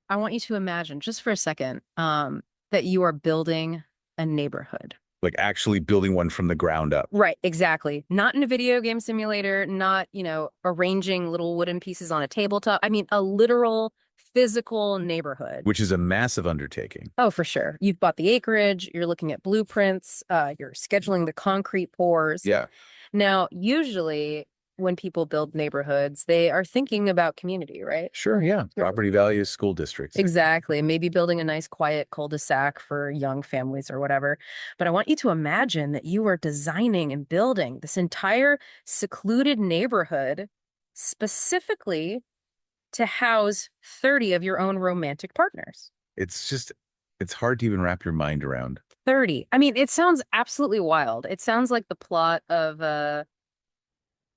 I want you to imagine just for a second that you are building a neighborhood. Like actually building one from the ground up, Right, exactly. Not in a video game simulator, not, arranging little wooden pieces on a tabletop. I mean, a literal physical neighborhood. which is a massive undertaking. Oh, for sure. You've bought the acreage, you're looking at blueprints, you're scheduling the concrete pours. Yeah, Now, usually when people build neighborhoods, they are thinking about community, right? sure. Yeah. Sure. Property values, school districts. Exactly. Maybe building a nice, quiet cul-de-sac for young families or whatever. But I want you to imagine that you are designing and building this entire secluded neighborhood specifically to house 30 of your own romantic partners. It's just, it's hard to even wrap your mind around. 30. I mean, it sounds absolutely wild. It sounds like the plot of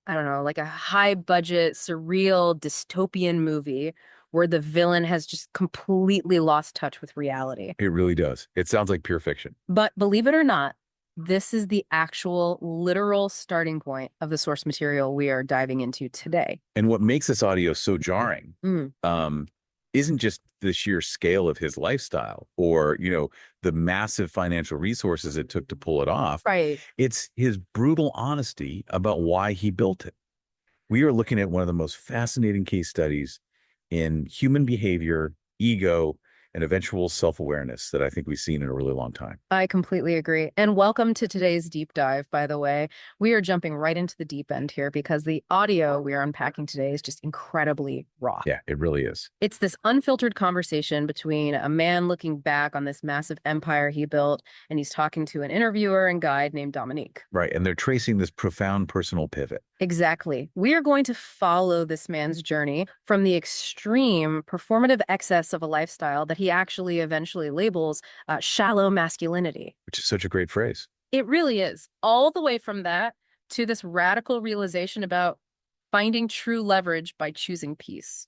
I don't know, like a high budget, surreal, dystopian movie where the villain has just completely lost touch with reality. It really does. It sounds like pure fiction. But believe it or not, this is the actual literal starting point of the source material we are diving into today. And what makes this audio so jarring Mm, um, isn't just the sheer scale of his lifestyle or, the massive financial resources it took to pull it off. right. It's his brutal honesty about why he built it. We are looking at one of the most fascinating case studies in human behavior, ego, and eventual self-awareness that I think we've seen in a really long time. I completely agree. And welcome to today's deep dive, by the way. We are jumping right into the deep end here because the audio we are unpacking today is just incredibly raw. Yeah, it really is. It's this unfiltered conversation between a man looking back on this massive empire he built, and he's talking to an interviewer and guide named Dominique. Right. And they're tracing this profound personal pivot. Exactly. We are going to follow this man's journey from the extreme performative excess of a lifestyle that he actually eventually labels shallow masculinity. Which is such a great phrase. It really is. All the way from that to this radical realization about finding true leverage by choosing peace.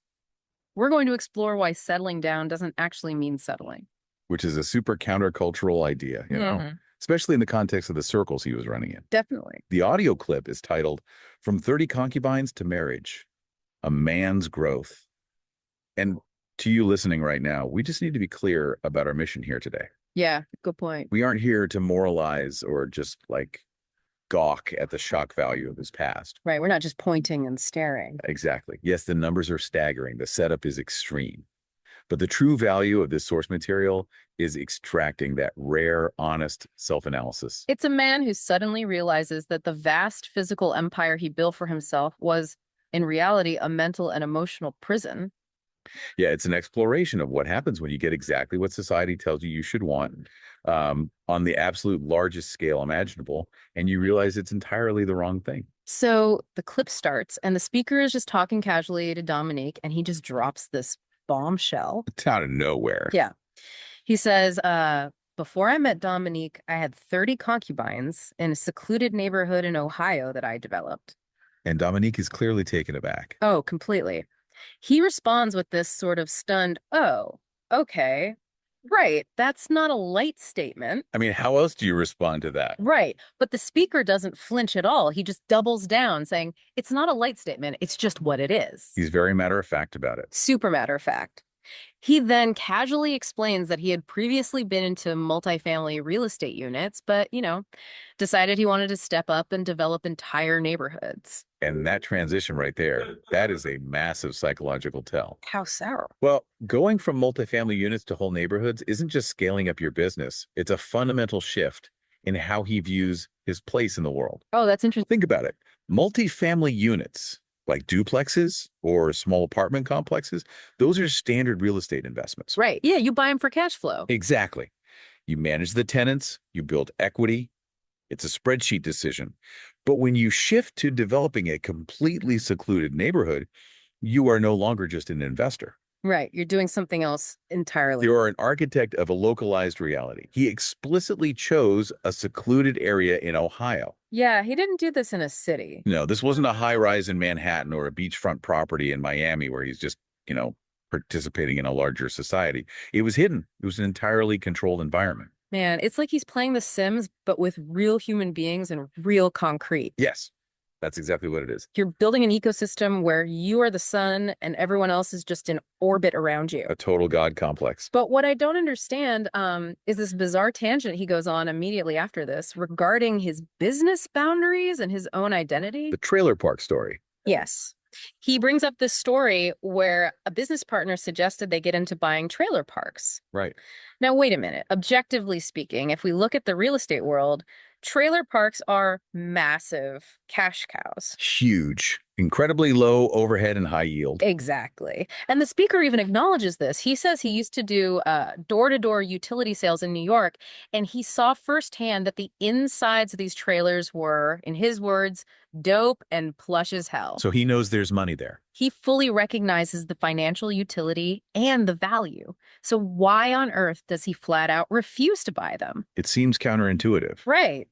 We're going to explore why settling down doesn't actually mean settling. Which is a super countercultural idea, especially in the context of the circles he was running in. Definitely. The audio clip is titled From 30 Concubines to Marriage, A Man's Growth. And to you listening right now, we just need to be clear about our mission here today. Yeah, good point. We aren't here to moralize or just gawk at the shock value of his past. Right. We're not just pointing and staring. Exactly. Yes, the numbers are staggering. The setup is extreme. But the true value of this source material is extracting that rare, honest self-analysis. It's a man who suddenly realizes that the vast physical empire he built for himself was, in reality, a mental and emotional prison. Yeah, it's an exploration of what happens when you get exactly what society tells you should want on the absolute largest scale imaginable, and you realize it's entirely the wrong thing. So the clip starts, and the speaker is just talking casually to Dominique, and he just drops this bombshell. It's out of nowhere. Yeah. He says, before I met Dominique, I had 30 concubines in a secluded neighborhood in Ohio that I developed. And Dominique is clearly taken aback. Oh, completely. He responds with this sort of stunned, oh, okay, right. That's not a light statement. I mean, how else do you respond to that? Right. But the speaker doesn't flinch at all. He just doubles down, saying, it's not a light statement. It's just what it is. He's very matter of fact about it. Super matter of fact. He then casually explains that he had previously been into multifamily real estate units, but, decided he wanted to step up and develop entire neighborhoods. And that transition right there, that is a massive psychological tell. How so? Well, going from multifamily units to whole neighborhoods isn't just scaling up your business. It's a fundamental shift in how he views his place in the world. Oh, that's interesting. Think about it. Multifamily units, like duplexes or small apartment complexes, those are standard real estate investments. Right. Yeah, you buy them for cash flow. Exactly. You manage the tenants, you build equity. It's a spreadsheet decision. But when you shift to developing a completely secluded neighborhood, you are no longer just an investor. Right. You're doing something else entirely. You are an architect of a localized reality. He explicitly chose a secluded area in Ohio. Yeah, he didn't do this in a city. No, this wasn't a high rise in Manhattan or a beachfront property in Miami where he's just, participating in a larger society. It was hidden. It was an entirely controlled environment. Man, it's like he's playing The Sims, but with real human beings and real concrete. Yes. That's exactly what it is. You're building an ecosystem where you are the sun and everyone else is just in orbit around you. A total God complex. But what I don't understand is this bizarre tangent he goes on immediately after this regarding his business boundaries and his own identity. The trailer park story. Yes. He brings up this story where a business partner suggested they get into buying trailer parks. Right. Now, wait a minute. Objectively speaking, if we look at the real estate world, trailer parks are massive cash cows. Huge. Incredibly low overhead and high yield. Exactly. And the speaker even acknowledges this. He says he used to do door-to-door utility sales in New York, and he saw firsthand that the insides of these trailers were, in his words, dope and plush as hell. So he knows there's money there. He fully recognizes the financial utility and the value. So why on earth does he flat out refuse to buy them? It seems counterintuitive. Right.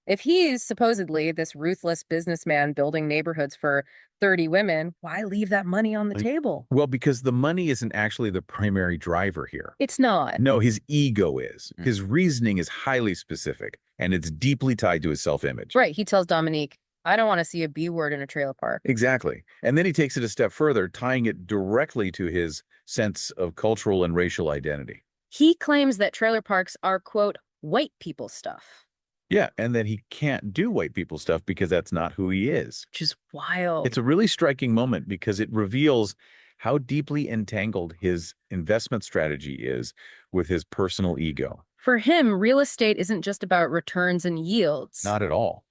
If he's supposedly this ruthless businessman building neighborhoods for 30 women, why leave that money on the table? Well, because the money isn't actually the primary driver here. It's not. No, his ego is. His reasoning is highly specific, and it's deeply tied to his self-image. Right. He tells Dominique, I don't want to see a B word in a trailer park. Exactly. And then he takes it a step further, tying it directly to his sense of cultural and racial identity. He claims that trailer parks are, quote, white people stuff. Yeah, and that he can't do white people stuff because that's not who he is. Which is wild. It's a really striking moment because it reveals how deeply entangled his investment strategy is with his personal ego. For him, real estate isn't just about returns and yields. Not at all.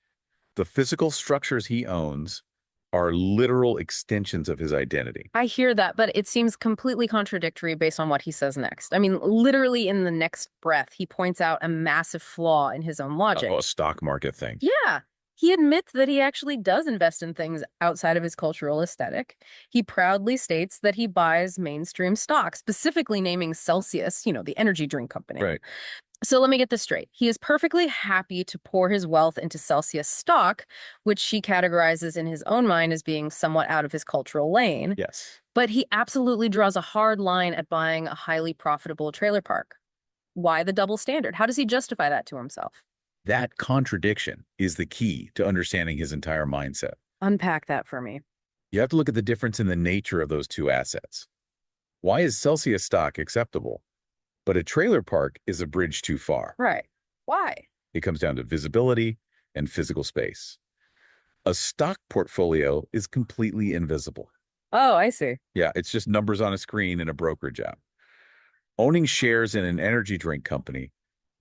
The physical structures he owns are literal extensions of his identity. I hear that, but it seems completely contradictory based on what he says next. I mean, literally in the next breath, he points out a massive flaw in his own logic. Oh, a stock market thing. Yeah. He admits that he actually does invest in things outside of his cultural aesthetic. He proudly states that he buys mainstream stocks, specifically naming Celsius, the energy drink company. Right. So let me get this straight. He is perfectly happy to pour his wealth into Celsius stock, which he categorizes in his own mind as being somewhat out of his cultural lane. Yes. But he absolutely draws a hard line at buying a highly profitable trailer park. Why the double standard? How does he justify that to himself? That contradiction is the key to understanding his entire mindset. Unpack that for me. You have to look at the difference in the nature of those two assets. Why is Celsius stock acceptable? But a trailer park is a bridge too far. Right. Why? It comes down to visibility and physical space. A stock portfolio is completely invisible. Oh, I see. Yeah, it's just numbers on a screen in a brokerage app. Owning shares in an energy drink company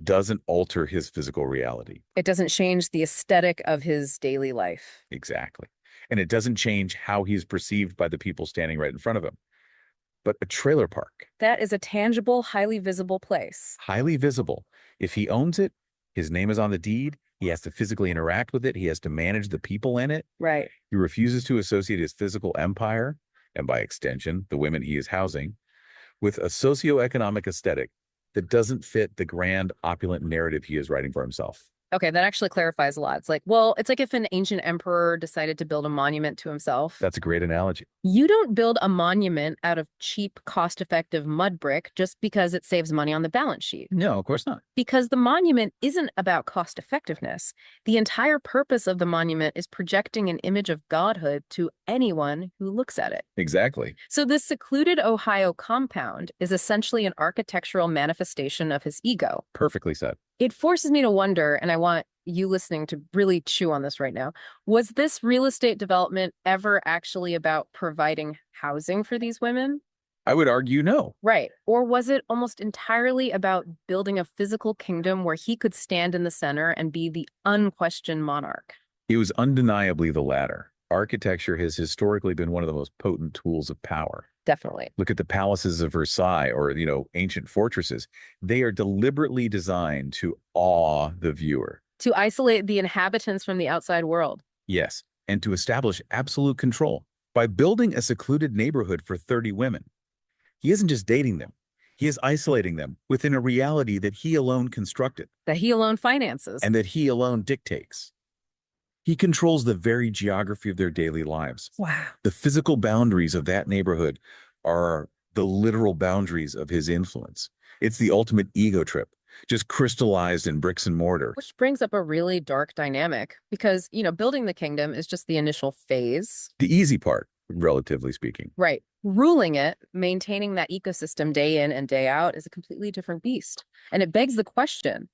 doesn't alter his physical reality. It doesn't change the aesthetic of his daily life. Exactly. And it doesn't change how he's perceived by the people standing right in front of him. But a trailer park. That is a tangible, highly visible place. Highly visible. If he owns it, his name is on the deed. He has to physically interact with it. He has to manage the people in it. Right. He refuses to associate his physical empire, and by extension, the women he is housing, with a socioeconomic aesthetic that doesn't fit the grand, opulent narrative he is writing for himself. Okay, that actually clarifies a lot. It's like if an ancient emperor decided to build a monument to himself. That's a great analogy. You don't build a monument out of cheap, cost-effective mud brick just because it saves money on the balance sheet. No, of course not. Because the monument isn't about cost effectiveness. The entire purpose of the monument is projecting an image of godhood to anyone who looks at it. Exactly. So this secluded Ohio compound is essentially an architectural manifestation of his ego. Perfectly said. It forces me to wonder, and I want you listening to really chew on this right now, was this real estate development ever actually about providing housing for these women? I would argue no. Right. Or was it almost entirely about building a physical kingdom where he could stand in the center and be the unquestioned monarch? It was undeniably the latter. Architecture has historically been one of the most potent tools of power. Definitely. Look at the palaces of Versailles or, ancient fortresses. They are deliberately designed to awe the viewer. To isolate the inhabitants from the outside world. Yes, and to establish absolute control. By building a secluded neighborhood for 30 women, he isn't just dating them. He is isolating them within a reality that he alone constructed. That he alone finances. And that he alone dictates. He controls the very geography of their daily lives. Wow. The physical boundaries of that neighborhood are the literal boundaries of his influence. It's the ultimate ego trip. just crystallized in bricks and mortar. Which brings up a really dark dynamic because, building the kingdom is just the initial phase. The easy part, relatively speaking. Right. Ruling it, maintaining that ecosystem day in and day out is a completely different beast. And it begs the question,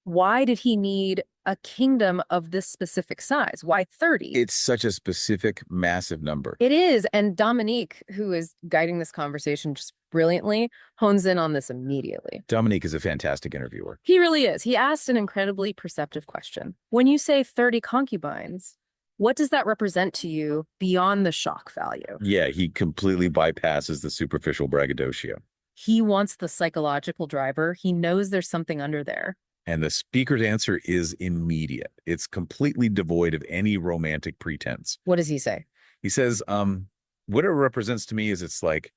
why did he need a kingdom of this specific size? Why 30? It's such a specific, massive number. It is. And Dominique, who is guiding this conversation just brilliantly, hones in on this immediately. Dominique is a fantastic interviewer. He really is. He asked an incredibly perceptive question. When you say 30 concubines, what does that represent to you beyond the shock value? Yeah, he completely bypasses the superficial braggadocio. He wants the psychological driver. He knows there's something under there. And the speaker's answer is immediate. It's completely devoid of any romantic pretense. What does he say? He says, what it represents to me is it's like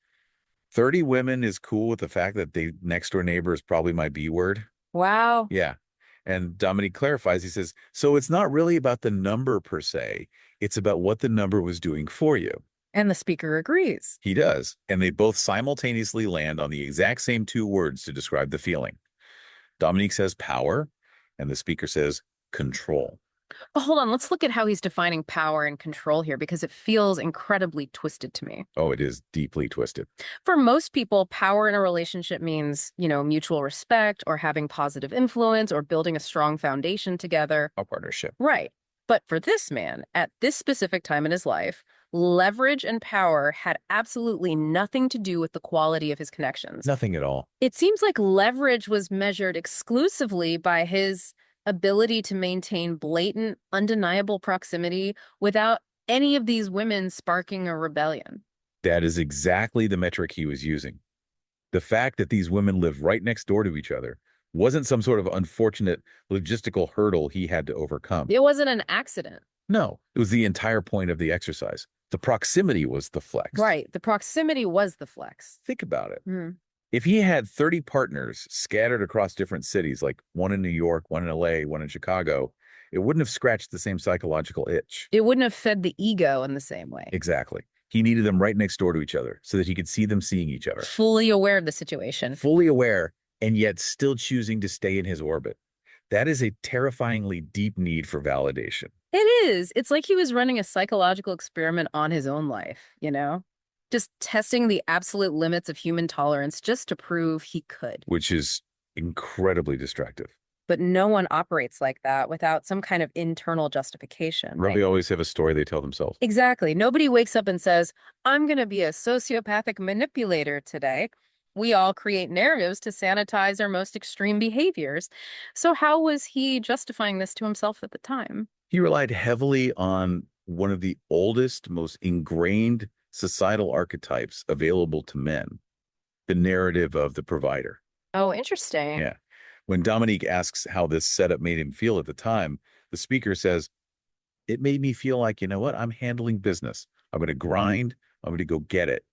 30 women is cool with the fact that the next door neighbor is probably my B word. Wow. Yeah. And Dominique clarifies, he says, so it's not really about the number per se. It's about what the number was doing for you. And the speaker agrees. He does. And they both simultaneously land on the exact same two words to describe the feeling. Dominique says power, and the speaker says control. But hold on, let's look at how he's defining power and control here because it feels incredibly twisted to me. Oh, it is deeply twisted. For most people, power in a relationship means, mutual respect or having positive influence or building a strong foundation together. A partnership. Right. But for this man, at this specific time in his life, leverage and power had absolutely nothing to do with the quality of his connections. Nothing at all. It seems like leverage was measured exclusively by his ability to maintain blatant, undeniable proximity without any of these women sparking a rebellion. That is exactly the metric he was using. The fact that these women lived right next door to each other wasn't some sort of unfortunate logistical hurdle he had to overcome. It wasn't an accident. No, it was the entire point of the exercise. The proximity was the flex. Right. The proximity was the flex. Think about it. Mm. If he had 30 partners scattered across different cities, like one in New York, one in LA, one in Chicago, it wouldn't have scratched the same psychological itch. It wouldn't have fed the ego in the same way. Exactly. He needed them right next door to each other so that he could see them seeing each other. Fully aware of the situation. Fully aware, and yet still choosing to stay in his orbit. That is a terrifyingly deep need for validation. It is. It's like he was running a psychological experiment on his own life, Just testing the absolute limits of human tolerance just to prove he could. Which is incredibly destructive. But no one operates like that without some kind of internal justification. Right? They always have a story they tell themselves. Exactly. Nobody wakes up and says, I'm going to be a sociopathic manipulator today. We all create narratives to sanitize our most extreme behaviors. So how was he justifying this to himself at the time? He relied heavily on one of the oldest, most ingrained societal archetypes available to men, the narrative of the provider. Oh, interesting. Yeah. When Dominique asks how this setup made him feel at the time, the speaker says, it made me feel like, you know what? I'm handling business. I'm going to grind. I'm going to go get it.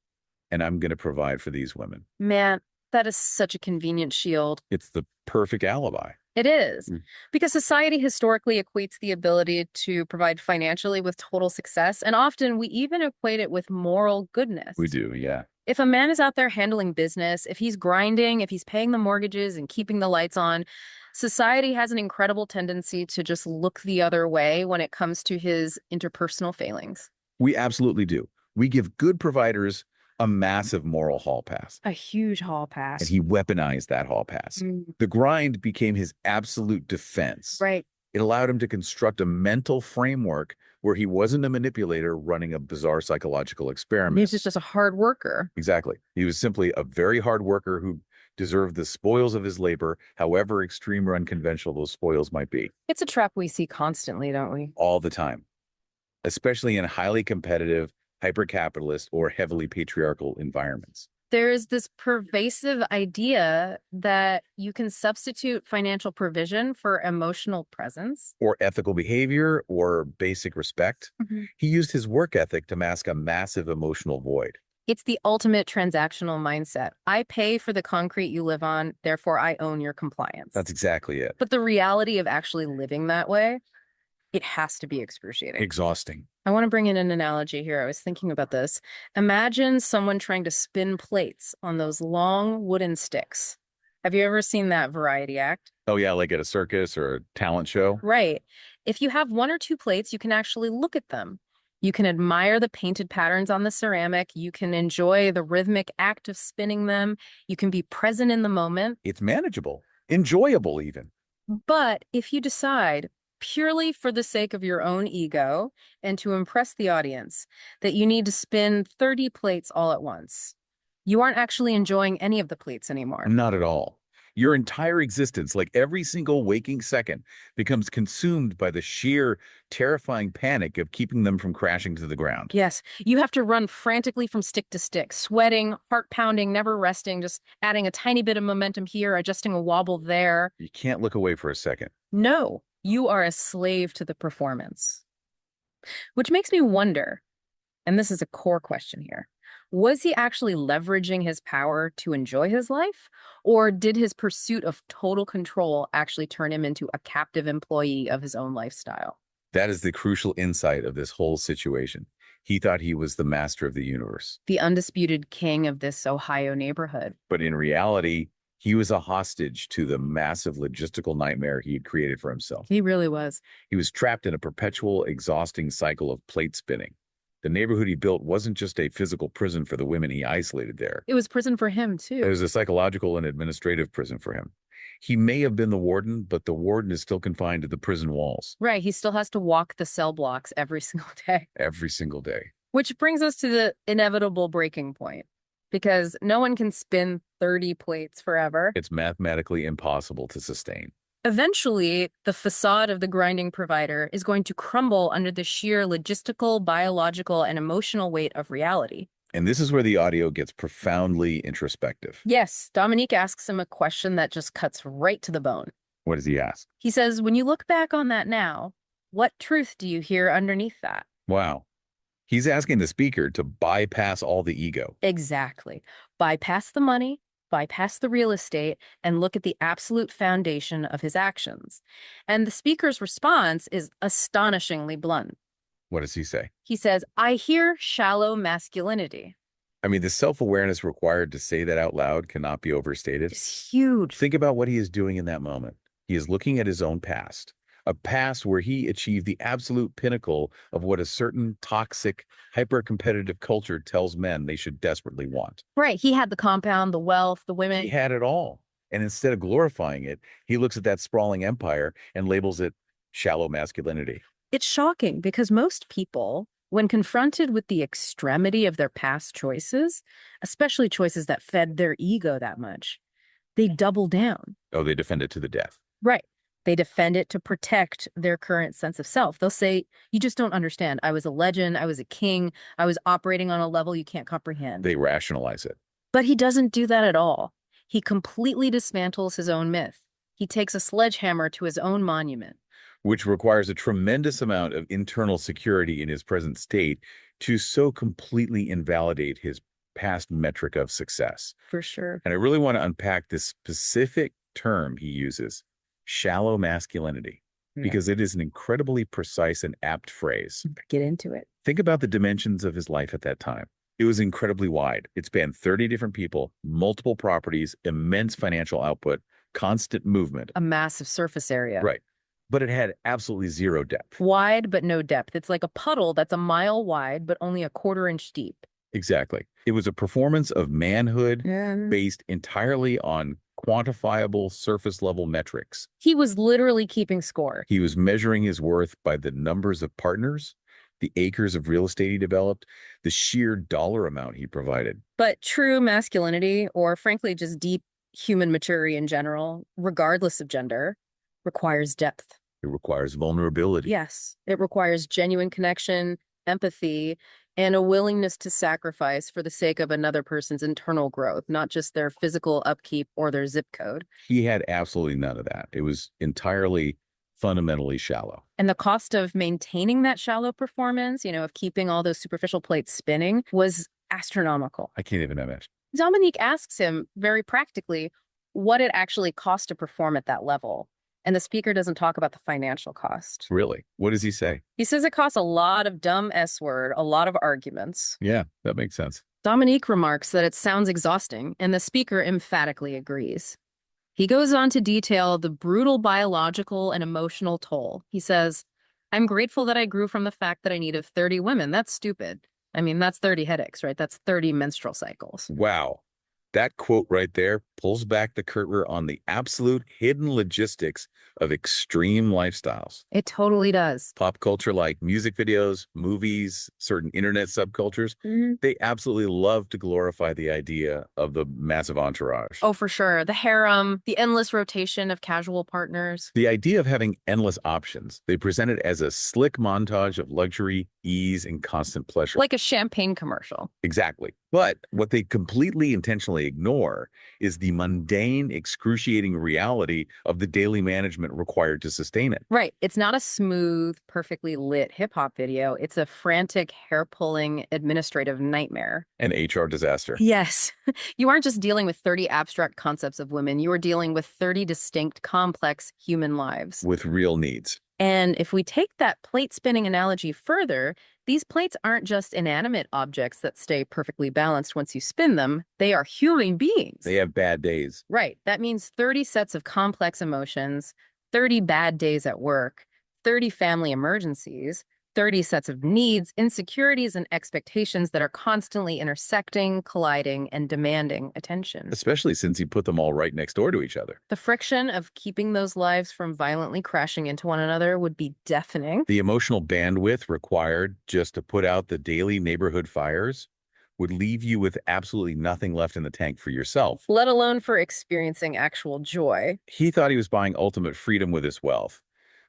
And I'm going to provide for these women. Man, that is such a convenient shield. It's the perfect alibi. It is. Because society historically equates the ability to provide financially with total success. And often we even equate it with moral goodness. We do, yeah. If a man is out there handling business, if he's grinding, if he's paying the mortgages and keeping the lights on, society has an incredible tendency to just look the other way when it comes to his interpersonal failings. We absolutely do. We give good providers a massive moral hall pass. A huge hall pass. And he weaponized that hall pass. The grind became his absolute defense. Right. It allowed him to construct a mental framework where he wasn't a manipulator running a bizarre psychological experiment. He was just a hard worker. Exactly. He was simply a very hard worker who deserved the spoils of his labor, however extreme or unconventional those spoils might be. It's a trap we see constantly, don't we? All the time, especially in highly competitive, hyper-capitalist, or heavily patriarchal environments. There is this pervasive idea that you can substitute financial provision for emotional presence. Or ethical behavior, or basic respect. He used his work ethic to mask a massive emotional void. It's the ultimate transactional mindset. I pay for the concrete you live on, therefore I own your compliance. That's exactly it. But the reality of actually living that way, it has to be excruciating. Exhausting. I want to bring in an analogy here. I was thinking about this. Imagine someone trying to spin plates on those long wooden sticks. Have you ever seen that variety act? Oh, yeah, like at a circus or a talent show. Right. If you have one or two plates, you can actually look at them. You can admire the painted patterns on the ceramic. You can enjoy the rhythmic act of spinning them. You can be present in the moment. It's manageable, enjoyable, even. But if you decide, purely for the sake of your own ego and to impress the audience, that you need to spin 30 plates all at once, you aren't actually enjoying any of the plates anymore. Not at all. Your entire existence, like every single waking second, becomes consumed by the sheer, terrifying panic of keeping them from crashing to the ground. Yes, you have to run frantically from stick to stick, sweating, heart pounding, never resting, just adding a tiny bit of momentum here, adjusting a wobble there. You can't look away for a second. No, you are a slave to the performance. Which makes me wonder, and this is a core question here, was he actually leveraging his power to enjoy his life? Or did his pursuit of total control actually turn him into a captive employee of his own lifestyle? That is the crucial insight of this whole situation. He thought he was the master of the universe. The undisputed king of this Ohio neighborhood. But in reality, he was a hostage to the massive logistical nightmare he had created for himself. He really was. He was trapped in a perpetual, exhausting cycle of plate spinning. The neighborhood he built wasn't just a physical prison for the women he isolated there. It was prison for him, It too. was a psychological and administrative prison for him. He may have been the warden, but the warden is still confined to the prison walls Right, he still has to walk the cell blocks every single day. every single day. Which brings us to the inevitable breaking point, because no one can spin 30 plates forever. It's mathematically impossible to sustain. Eventually, the facade of the grinding provider is going to crumble under the sheer logistical, biological, and emotional weight of reality. And this is where the audio gets profoundly introspective. Yes, Dominique asks him a question that just cuts right to the bone. What does he ask? He says, when you look back on that now, what truth do you hear underneath that? Wow. He's asking the speaker to bypass all the ego. Exactly. Bypass the money, bypass the real estate, and look at the absolute foundation of his actions. And the speaker's response is astonishingly blunt. What does he say? He says, I hear shallow masculinity. I mean, the self-awareness required to say that out loud cannot be overstated. It's huge. Think about what he is doing in that moment. He is looking at his own past, a past where he achieved the absolute pinnacle of what a certain toxic, hyper-competitive culture tells men they should desperately want. Right. He had the compound, the wealth, the women. He had it all. And instead of glorifying it, he looks at that sprawling empire and labels it shallow masculinity. It's shocking because most people, when confronted with the extremity of their past choices, especially choices that fed their ego that much, they double down. Oh, they defend it to the death. Right. They defend it to protect their current sense of self. They'll say, you just don't understand. I was a legend. I was a king. I was operating on a level you can't comprehend. They rationalize it. But he doesn't do that at all. He completely dismantles his own myth. He takes a sledgehammer to his own monument. Which requires a tremendous amount of internal security in his present state to so completely invalidate his past metric of success. For sure. And I really want to unpack this specific term he uses, shallow masculinity, because it is an incredibly precise and apt phrase. Get into it. Think about the dimensions of his life at that time. It was incredibly wide. It spanned 30 different people, multiple properties, immense financial output, constant movement. A massive surface area. Right. But it had absolutely zero depth. Wide, but no depth. It's like a puddle that's a mile wide, but only a quarter-inch deep. Exactly. It was a performance of manhood based entirely on quantifiable surface level metrics. He was literally keeping score. He was measuring his worth by the numbers of partners, the acres of real estate he developed, the sheer dollar amount he provided. But true masculinity, or frankly, just deep human maturity in general, regardless of gender, requires depth. It requires vulnerability. Yes, it requires genuine connection, empathy, and a willingness to sacrifice for the sake of another person's internal growth, not just their physical upkeep or their zip code. He had absolutely none of that. It was entirely fundamentally shallow. And the cost of maintaining that shallow performance, of keeping all those superficial plates spinning, was astronomical. I can't even imagine. Dominique asks him very practically what it actually costs to perform at that level. And the speaker doesn't talk about the financial cost. Really? What does he say? He says it costs a lot of dumb S word, a lot of arguments. Yeah, that makes sense. Dominique remarks that it sounds exhausting, and the speaker emphatically agrees. He goes on to detail the brutal biological and emotional toll. He says, I'm grateful that I grew from the fact that I needed 30 women. That's stupid. I mean, that's 30 headaches, right? That's 30 menstrual cycles. Wow. That quote right there pulls back the curtain on the absolute hidden logistics of extreme lifestyles. It totally does. Pop culture like music videos, movies, certain internet subcultures, Mhm. they absolutely love to glorify the idea of the massive entourage. Oh, for sure. The harem, the endless rotation of casual partners. The idea of having endless options, they present it as a slick montage of luxury, ease, and constant pleasure. Like a champagne commercial. Exactly. But what they completely intentionally ignore is the mundane, excruciating reality of the daily management required to sustain it. Right. It's not a smooth, perfectly lit hip hop video. It's a frantic, hair pulling administrative nightmare. An HR disaster Yes. You aren't just dealing with 30 abstract concepts of women, you are dealing with 30 distinct, complex human lives. with real needs. And if we take that plate spinning analogy further, these plates aren't just inanimate objects that stay perfectly balanced once you spin them, they are human beings. They have bad days. Right. That means 30 sets of complex emotions, 30 bad days at work, 30 family emergencies, 30 sets of needs, insecurities, and expectations that are constantly intersecting, colliding, and demanding attention. Especially since you put them all right next door to each other. The friction of keeping those lives from violently crashing into one another would be deafening. The emotional bandwidth required just to put out the daily neighborhood fires would leave you with absolutely nothing left in the tank for yourself. Let alone for experiencing actual joy. He thought he was buying ultimate freedom with his wealth,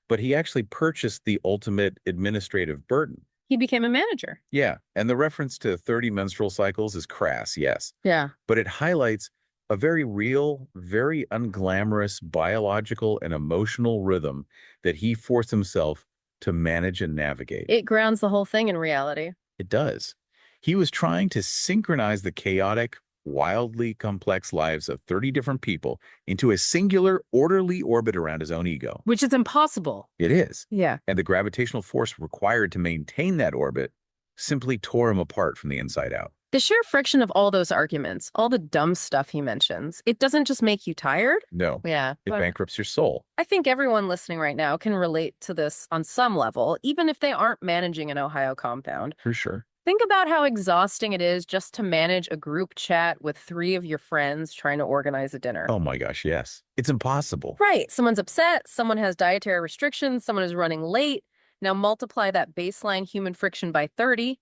but he actually purchased the ultimate administrative burden. He became a manager. Yeah, and the reference to 30 menstrual cycles is crass, yes, Yeah. but it highlights a very real, very unglamorous biological and emotional rhythm that he forced himself to manage and navigate. It grounds the whole thing in reality. It does. He was trying to synchronize the chaotic, wildly complex lives of 30 different people into a singular, orderly orbit around his own ego. Which is impossible. It is. Yeah. And the gravitational force required to maintain that orbit simply tore him apart from the inside out. The sheer friction of all those arguments, all the dumb stuff he mentions, it doesn't just make you tired. No, Yeah. it But bankrupts your soul. I think everyone listening right now can relate to this on some level, even if they aren't managing an Ohio compound. For sure. Think about how exhausting it is just to manage a group chat with 3 of your friends trying to organize a dinner. Oh my gosh, yes. It's impossible. Right. Someone's upset, someone has dietary restrictions, someone is running late. Now multiply that baseline human friction by 30.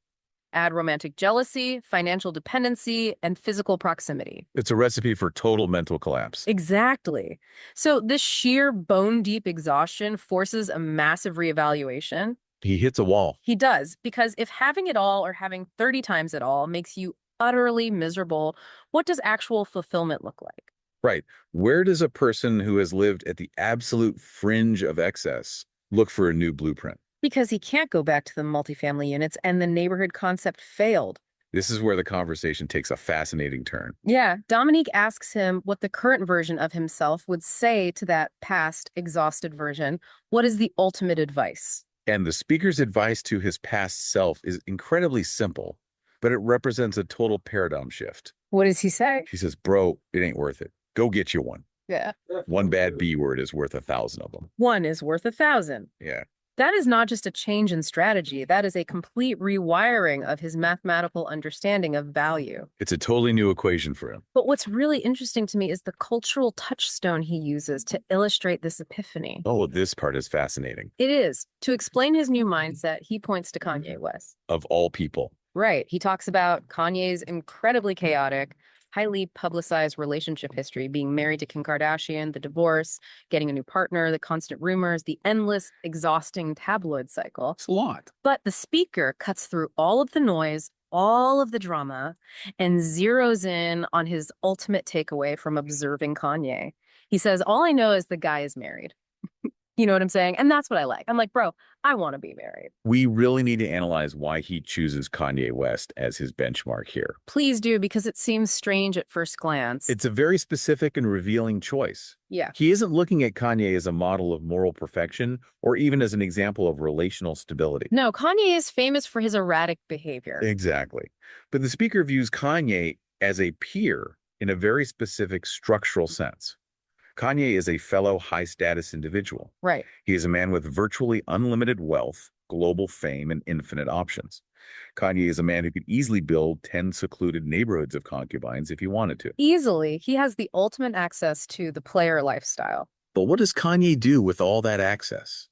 Add romantic jealousy, financial dependency, and physical proximity. It's a recipe for total mental collapse. Exactly. So this sheer bone-deep exhaustion forces a massive reevaluation. He hits a wall. He does, because if having it all or having 30 times it all makes you utterly miserable, what does actual fulfillment look like? Right. Where does a person who has lived at the absolute fringe of excess look for a new blueprint? Because he can't go back to the multifamily units and the neighborhood concept failed. This is where the conversation takes a fascinating turn. Yeah, Dominique asks him what the current version of himself would say to that past, exhausted version. What is the ultimate advice? And the speaker's advice to his past self is incredibly simple, but it represents a total paradigm shift. What does he say? He says, bro, it ain't worth it. Go get you one. Yeah. One bad B word is worth 1,000 of them. One is worth 1,000. Yeah. That is not just a change in strategy. That is a complete rewiring of his mathematical understanding of value. It's a totally new equation for him. But what's really interesting to me is the cultural touchstone he uses to illustrate this epiphany. Oh, this part is fascinating. It is. To explain his new mindset, he points to Kanye West. Of all people. Right. He talks about Kanye's incredibly chaotic, highly publicized relationship history, being married to Kim Kardashian, the divorce, getting a new partner, the constant rumors, the endless, exhausting tabloid cycle. It's a lot. But the speaker cuts through all of the noise, all of the drama, and zeroes in on his ultimate takeaway from observing Kanye. He says, all I know is the guy is married. You know what I'm saying? And that's what I like. I'm like, bro, I want to be married. We really need to analyze why he chooses Kanye West as his benchmark here. Please do, because it seems strange at first glance. It's a very specific and revealing choice. Yeah. He isn't looking at Kanye as a model of moral perfection or even as an example of relational stability. No, Kanye is famous for his erratic behavior. Exactly. But the speaker views Kanye as a peer in a very specific structural sense. Kanye is a fellow high-status individual. Right. He is a man with virtually unlimited wealth, global fame, and infinite options. Kanye is a man who could easily build 10 secluded neighborhoods of concubines if he wanted to. Easily, he has the ultimate access to the player lifestyle. But what does Kanye do with all that access?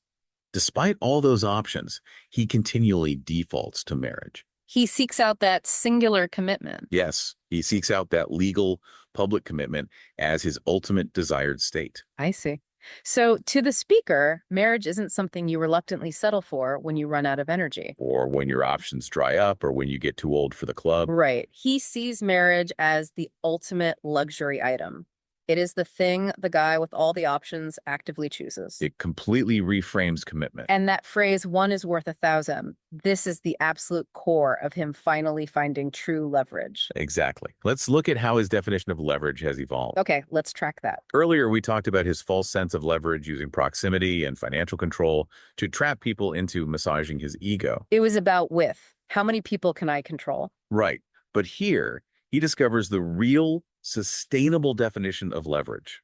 Despite all those options, he continually defaults to marriage. He seeks out that singular commitment. Yes, he seeks out that legal, public commitment as his ultimate desired state. I see. So, to the speaker, marriage isn't something you reluctantly settle for when you run out of energy. Or when your options dry up, or when you get too old for the club. Right. He sees marriage as the ultimate luxury item. It is the thing the guy with all the options actively chooses. It completely reframes commitment. And that phrase, one is worth 1,000, this is the absolute core of him finally finding true leverage. Exactly. Let's look at how his definition of leverage has evolved. Okay, let's track that. Earlier, we talked about his false sense of leverage using proximity and financial control to trap people into massaging his ego. It was about width. How many people can I control? Right. But here, he discovers the real, sustainable definition of leverage.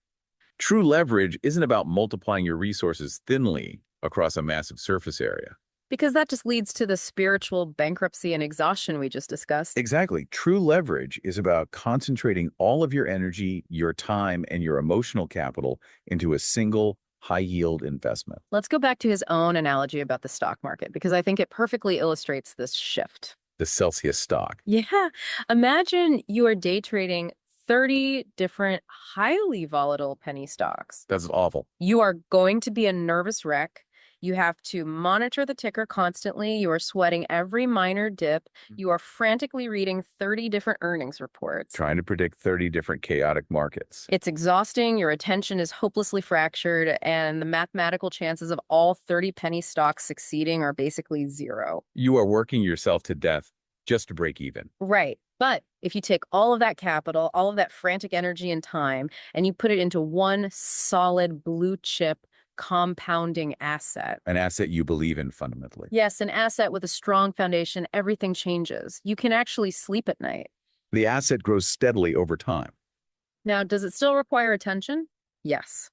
True leverage isn't about multiplying your resources thinly across a massive surface area. Because that just leads to the spiritual bankruptcy and exhaustion we just discussed. Exactly. True leverage is about concentrating all of your energy, your time, and your emotional capital into a single high-yield investment. Let's go back to his own analogy about the stock market, because I think it perfectly illustrates this shift. The Celsius stock. Yeah. Imagine you are day trading 30 different highly volatile penny stocks. That's awful. You are going to be a nervous wreck. You have to monitor the ticker constantly. You are sweating every minor dip. You are frantically reading 30 different earnings reports. Trying to predict 30 different chaotic markets. It's exhausting. Your attention is hopelessly fractured, and the mathematical chances of all 30 penny stocks succeeding are basically zero. You are working yourself to death just to break even. Right. But if you take all of that capital, all of that frantic energy and time, and you put it into one solid blue chip compounding asset. An asset you believe in fundamentally. Yes, an asset with a strong foundation, everything changes. You can actually sleep at night. The asset grows steadily over time. Now, does it still require attention? Yes.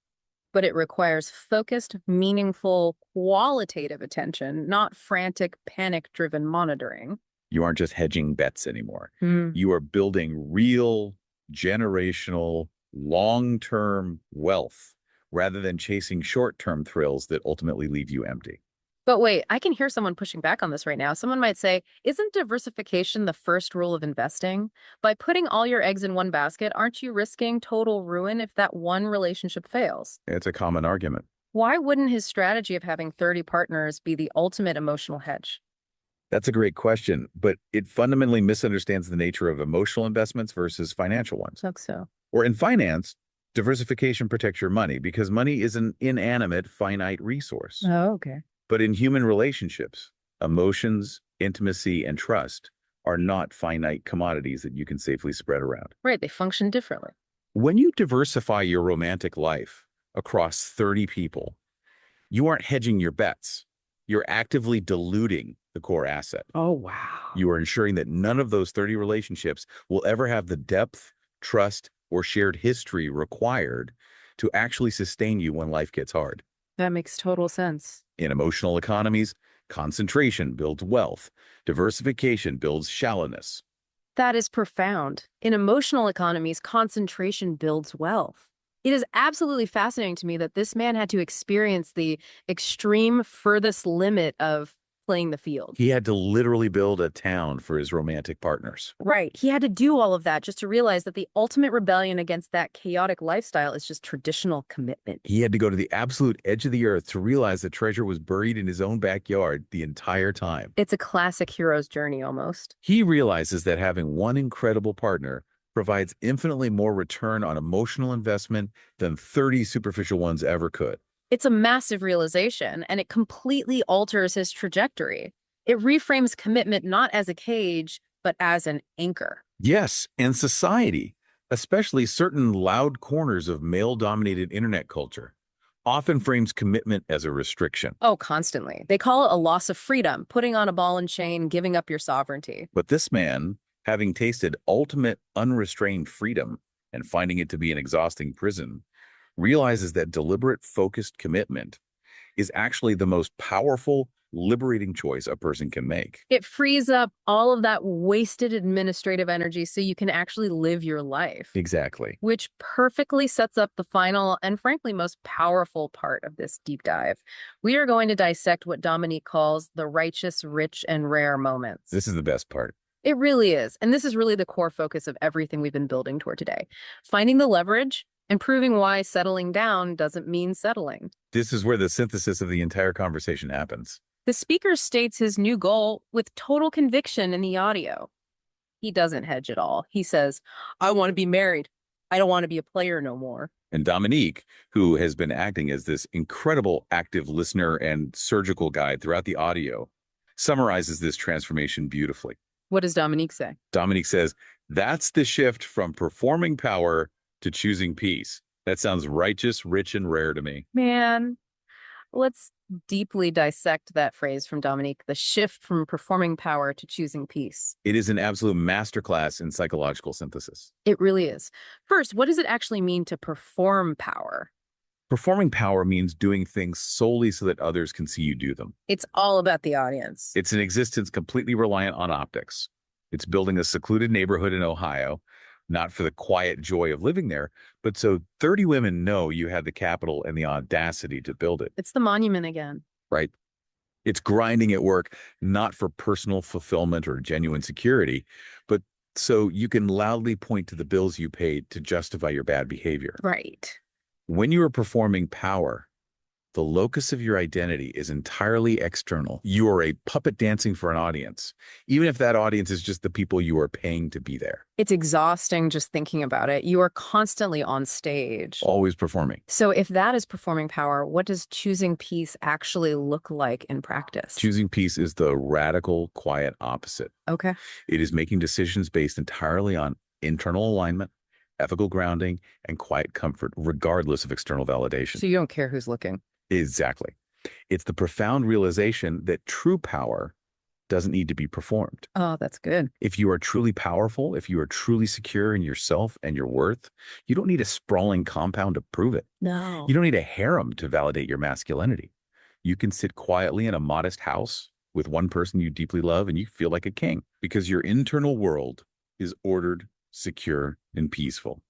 But it requires focused, meaningful, qualitative attention, not frantic, panic-driven monitoring. You aren't just hedging bets anymore. Hmm. You are building real, generational, long-term wealth rather than chasing short-term thrills that ultimately leave you empty. But wait, I can hear someone pushing back on this right now. Someone might say, isn't diversification the first rule of investing? By putting all your eggs in one basket, aren't you risking total ruin if that one relationship fails? It's a common argument. Why wouldn't his strategy of having 30 partners be the ultimate emotional hedge? That's a great question, but it fundamentally misunderstands the nature of emotional investments versus financial ones. So. Or in finance, diversification protects your money because money is an inanimate, finite resource. Oh, okay. But in human relationships, emotions, intimacy, and trust are not finite commodities that you can safely spread around. Right, they function differently. When you diversify your romantic life across 30 people, you aren't hedging your bets. You're actively diluting the core asset. Oh, wow. You are ensuring that none of those 30 relationships will ever have the depth, trust, or shared history required to actually sustain you when life gets hard. That makes total sense. In emotional economies, concentration builds wealth. Diversification builds shallowness. That is profound. In emotional economies, concentration builds wealth. It is absolutely fascinating to me that this man had to experience the extreme furthest limit of playing the field. He had to literally build a town for his romantic partners. Right. He had to do all of that just to realize that the ultimate rebellion against that chaotic lifestyle is just traditional commitment. He had to go to the absolute edge of the earth to realize the treasure was buried in his own backyard the entire time. It's a classic hero's journey almost. He realizes that having one incredible partner provides infinitely more return on emotional investment than 30 superficial ones ever could. It's a massive realization, and it completely alters his trajectory. It reframes commitment not as a cage, but as an anchor. Yes, and society, especially certain loud corners of male-dominated internet culture, often frames commitment as a restriction. Oh, constantly. They call it a loss of freedom, putting on a ball and chain, giving up your sovereignty. But this man, having tasted ultimate unrestrained freedom and finding it to be an exhausting prison, realizes that deliberate, focused commitment is actually the most powerful, liberating choice a person can make. It frees up all of that wasted administrative energy so you can actually live your life, Exactly. which perfectly sets up the final and frankly most powerful part of this deep dive. We are going to dissect what Dominique calls the righteous, rich, and rare moments. This is the best part. It really is. And this is really the core focus of everything we've been building toward today. Finding the leverage and proving why settling down doesn't mean settling. This is where the synthesis of the entire conversation happens. The speaker states his new goal with total conviction in the audio. He doesn't hedge at all. He says, I want to be married. I don't want to be a player no more. And Dominique, who has been acting as this incredible active listener and surgical guide throughout the audio, summarizes this transformation beautifully. What does Dominique say? Dominique says, that's the shift from performing power to choosing peace. That sounds righteous, rich, and rare to me. Man, let's deeply dissect that phrase from Dominique, the shift from performing power to choosing peace. It is an absolute masterclass in psychological synthesis. It really is. First, what does it actually mean to perform power? Performing power means doing things solely so that others can see you do them. It's all about the audience. It's an existence completely reliant on optics. It's building a secluded neighborhood in Ohio, not for the quiet joy of living there, but so 30 women know you had the capital and the audacity to build it. It's the monument again. Right? It's grinding at work, not for personal fulfillment or genuine security, but so you can loudly point to the bills you paid to justify your bad behavior. Right. When you are performing power, the locus of your identity is entirely external. You are a puppet dancing for an audience, even if that audience is just the people you are paying to be there. It's exhausting just thinking about it. You are constantly on stage. Always performing. So if that is performing power, what does choosing peace actually look like in practice? Choosing peace is the radical, quiet opposite. Okay. It is making decisions based entirely on internal alignment, ethical grounding, and quiet comfort, regardless of external validation. So you don't care who's looking. Exactly. It's the profound realization that true power doesn't need to be performed. Oh, that's good. If you are truly powerful, if you are truly secure in yourself and your worth, you don't need a sprawling compound to prove it. No. You don't need a harem to validate your masculinity. You can sit quietly in a modest house with one person you deeply love and you feel like a king because your internal world is ordered, secure, and peaceful.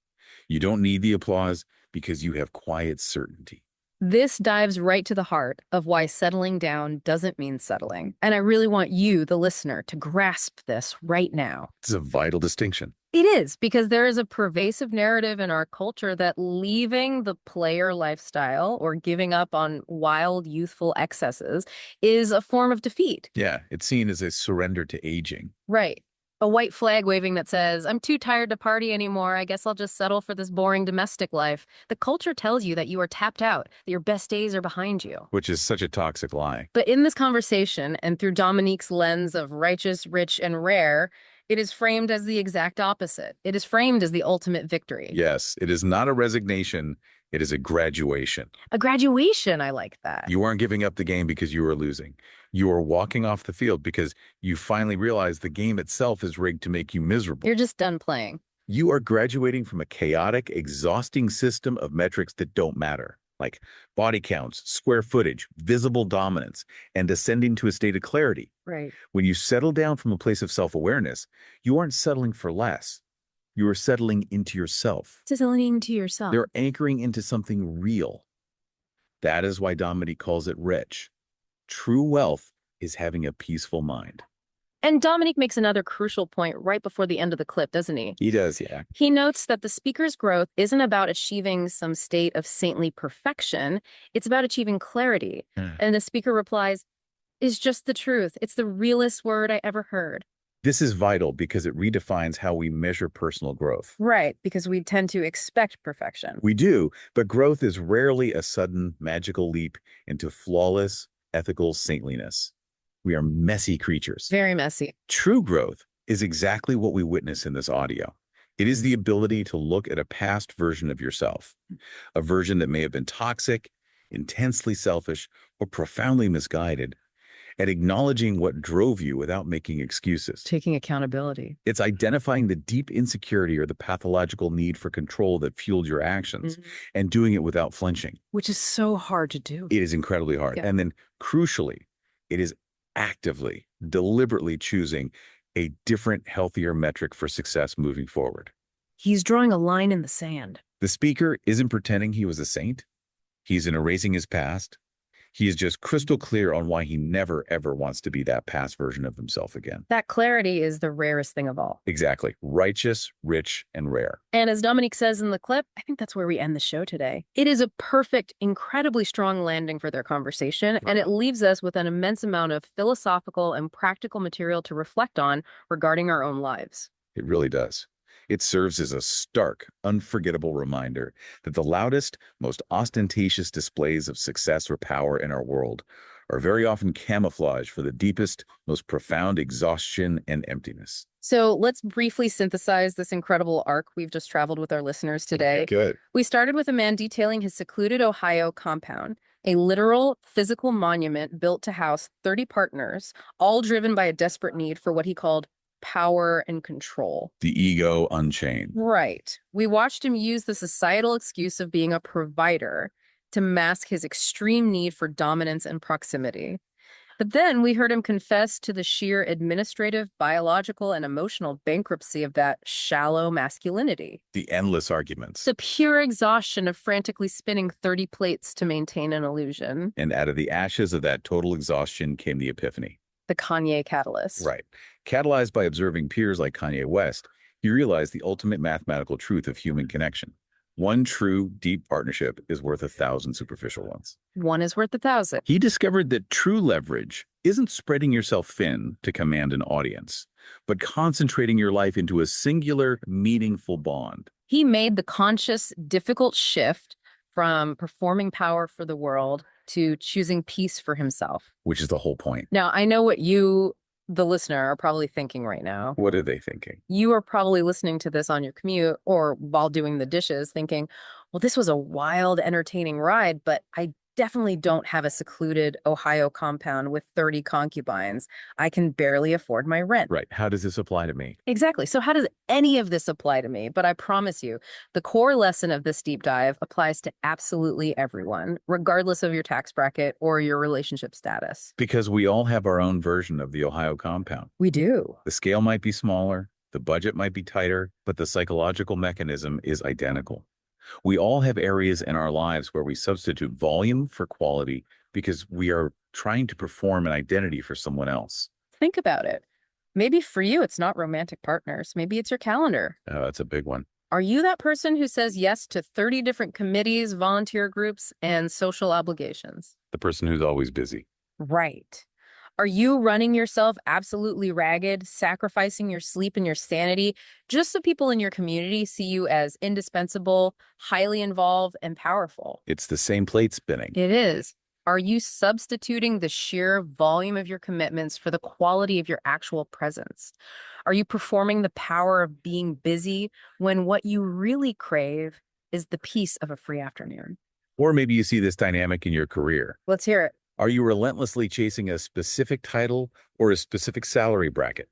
You don't need the applause because you have quiet certainty. This dives right to the heart of why settling down doesn't mean settling. And I really want you, the listener, to grasp this right now. It's a vital distinction. It is, because there is a pervasive narrative in our culture that leaving the player lifestyle or giving up on wild, youthful excesses is a form of defeat. Yeah, it's seen as a surrender to aging. Right. A white flag waving that says, I'm too tired to party anymore. I guess I'll just settle for this boring domestic life. The culture tells you that you are tapped out, that your best days are behind you. Which is such a toxic lie. But in this conversation, and through Dominique's lens of righteous, rich, and rare, it is framed as the exact opposite. It is framed as the ultimate victory. Yes, it is not a resignation. It is a graduation. A graduation, I like that. You aren't giving up the game because you are losing. You are walking off the field because you finally realize the game itself is rigged to make you miserable. You're just done playing. You are graduating from a chaotic, exhausting system of metrics that don't matter, like body counts, square footage, visible dominance, and ascending to a state of clarity. Right. When you settle down from a place of self-awareness, you aren't settling for less. You are settling into yourself. Settling into yourself. They're anchoring into something real. That is why Dominique calls it rich. True wealth is having a peaceful mind. And Dominique makes another crucial point right before the end of the clip, doesn't he? He does, yeah. He notes that the speaker's growth isn't about achieving some state of saintly perfection. It's about achieving clarity. And the speaker replies, is just the truth. It's the realest word I ever heard. This is vital because it redefines how we measure personal growth. Right, because we tend to expect perfection. We do, but growth is rarely a sudden, magical leap into flawless, ethical saintliness. We are messy creatures. Very messy. True growth is exactly what we witness in this audio. It is the ability to look at a past version of yourself, a version that may have been toxic, intensely selfish, or profoundly misguided, at acknowledging what drove you without making excuses. Taking accountability. It's identifying the deep insecurity or the pathological need for control that fueled your actions and doing it without flinching. Which is so hard to do. It is incredibly hard. Yeah. And then crucially, it is actively, deliberately choosing a different, healthier metric for success moving forward. He's drawing a line in the sand. The speaker isn't pretending he was a saint. He's in erasing his past. He is just crystal clear on why he never, ever wants to be that past version of himself again. That clarity is the rarest thing of all. Exactly. Righteous, rich, and rare. And as Dominique says in the clip, I think that's where we end the show today. It is a perfect, incredibly strong landing for their conversation, and it leaves us with an immense amount of philosophical and practical material to reflect on regarding our own lives. It really does. It serves as a stark, unforgettable reminder that the loudest, most ostentatious displays of success or power in our world are very often camouflage for the deepest, most profound exhaustion and emptiness. So let's briefly synthesize this incredible arc we've just traveled with our listeners today. Good. We started with a man detailing his secluded Ohio compound, a literal physical monument built to house 30 partners, all driven by a desperate need for what he called power and control. The ego unchained. Right. We watched him use the societal excuse of being a provider to mask his extreme need for dominance and proximity. But then we heard him confess to the sheer administrative, biological, and emotional bankruptcy of that shallow masculinity. The endless arguments. The pure exhaustion of frantically spinning 30 plates to maintain an illusion. And out of the ashes of that total exhaustion came the epiphany. The Kanye catalyst. Right. Catalyzed by observing peers like Kanye West, he realized the ultimate mathematical truth of human connection. One true, deep partnership is worth 1,000 superficial ones. One is worth 1,000. He discovered that true leverage isn't spreading yourself thin to command an audience, but concentrating your life into a singular, meaningful bond. He made the conscious, difficult shift from performing power for the world to choosing peace for himself. Which is the whole point. Now, I know what you, the listener, are probably thinking right now. What are they thinking? You are probably listening to this on your commute or while doing the dishes thinking, well, this was a wild, entertaining ride, but I definitely don't have a secluded Ohio compound with 30 concubines. I can barely afford my rent. Right. How does this apply to me? Exactly. So how does any of this apply to me? But I promise you, the core lesson of this deep dive applies to absolutely everyone, regardless of your tax bracket or your relationship status. Because we all have our own version of the Ohio compound. We do. The scale might be smaller, the budget might be tighter, but the psychological mechanism is identical. We all have areas in our lives where we substitute volume for quality because we are trying to perform an identity for someone else. Think about it. Maybe for you, it's not romantic partners. Maybe it's your calendar. Oh, that's a big one. Are you that person who says yes to 30 different committees, volunteer groups, and social obligations? The person who's always busy. Right. Are you running yourself absolutely ragged, sacrificing your sleep and your sanity just so people in your community see you as indispensable, highly involved, and powerful? It's the same plate spinning. It is. Are you substituting the sheer volume of your commitments for the quality of your actual presence? Are you performing the power of being busy when what you really crave is the peace of a free afternoon? Or maybe you see this dynamic in your career. Let's hear it. Are you relentlessly chasing a specific title or a specific salary bracket?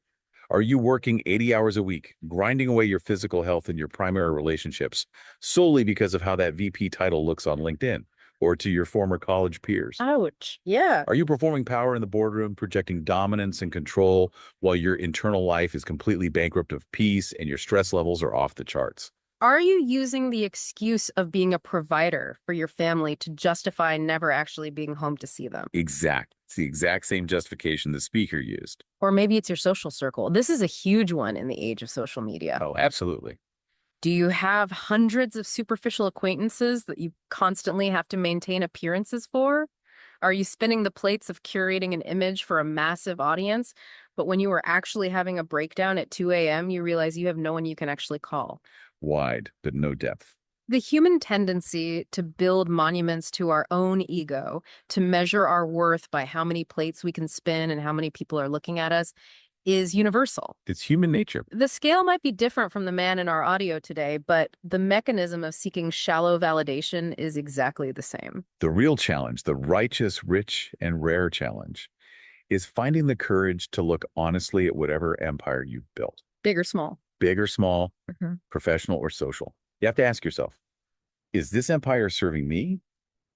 Are you working 80 hours a week, grinding away your physical health and your primary relationships solely because of how that VP title looks on LinkedIn or to your former college peers? Ouch. Yeah. Are you performing power in the boardroom, projecting dominance and control while your internal life is completely bankrupt of peace and your stress levels are off the charts? Are you using the excuse of being a provider for your family to justify never actually being home to see them? Exact. It's the exact same justification the speaker used. Or maybe it's your social circle. This is a huge one in the age of social media. Oh, absolutely. Do you have hundreds of superficial acquaintances that you constantly have to maintain appearances for? Are you spinning the plates of curating an image for a massive audience, but when you are actually having a breakdown at 2 a.m., you realize you have no one you can actually call? Wide, but no depth. The human tendency to build monuments to our own ego, to measure our worth by how many plates we can spin and how many people are looking at us, is universal. It's human nature. The scale might be different from the man in our audio today, but the mechanism of seeking shallow validation is exactly the same. The real challenge, the righteous, rich, and rare challenge, is finding the courage to look honestly at whatever empire you've built, Big or small. big or small, Mhm. professional or social. You have to ask yourself, is this empire serving me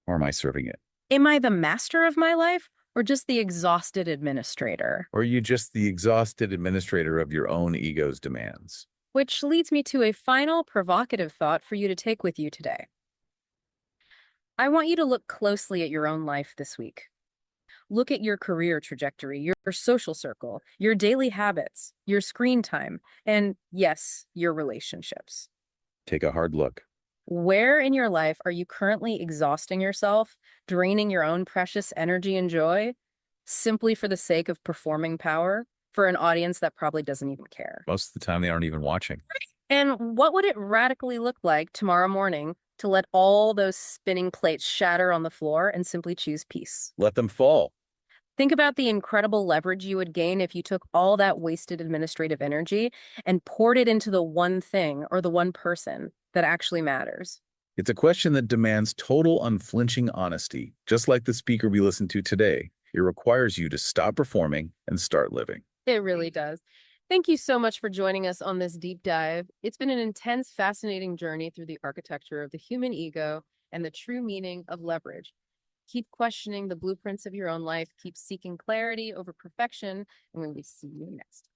or am I serving it? Am I the master of my life or just the exhausted administrator? Or are you just the exhausted administrator of your own ego's demands? Which leads me to a final provocative thought for you to take with you today. I want you to look closely at your own life this week. Look at your career trajectory, your social circle, your daily habits, your screen time, and yes, your relationships. Take a hard look. Where in your life are you currently exhausting yourself, draining your own precious energy and joy, simply for the sake of performing power for an audience that probably doesn't even care? Most of the time, they aren't even watching. And what would it radically look like tomorrow morning to let all those spinning plates shatter on the floor and simply choose peace? Let them fall. Think about the incredible leverage you would gain if you took all that wasted administrative energy and poured it into the one thing or the one person that actually matters. It's a question that demands total unflinching honesty, just like the speaker we listened to today. It requires you to stop performing and start living. It really does. Thank you so much for joining us on this deep dive. It's been an intense, fascinating journey through the architecture of the human ego and the true meaning of leverage. Keep questioning the blueprints of your own life, keep seeking clarity over perfection, and we will see you next time.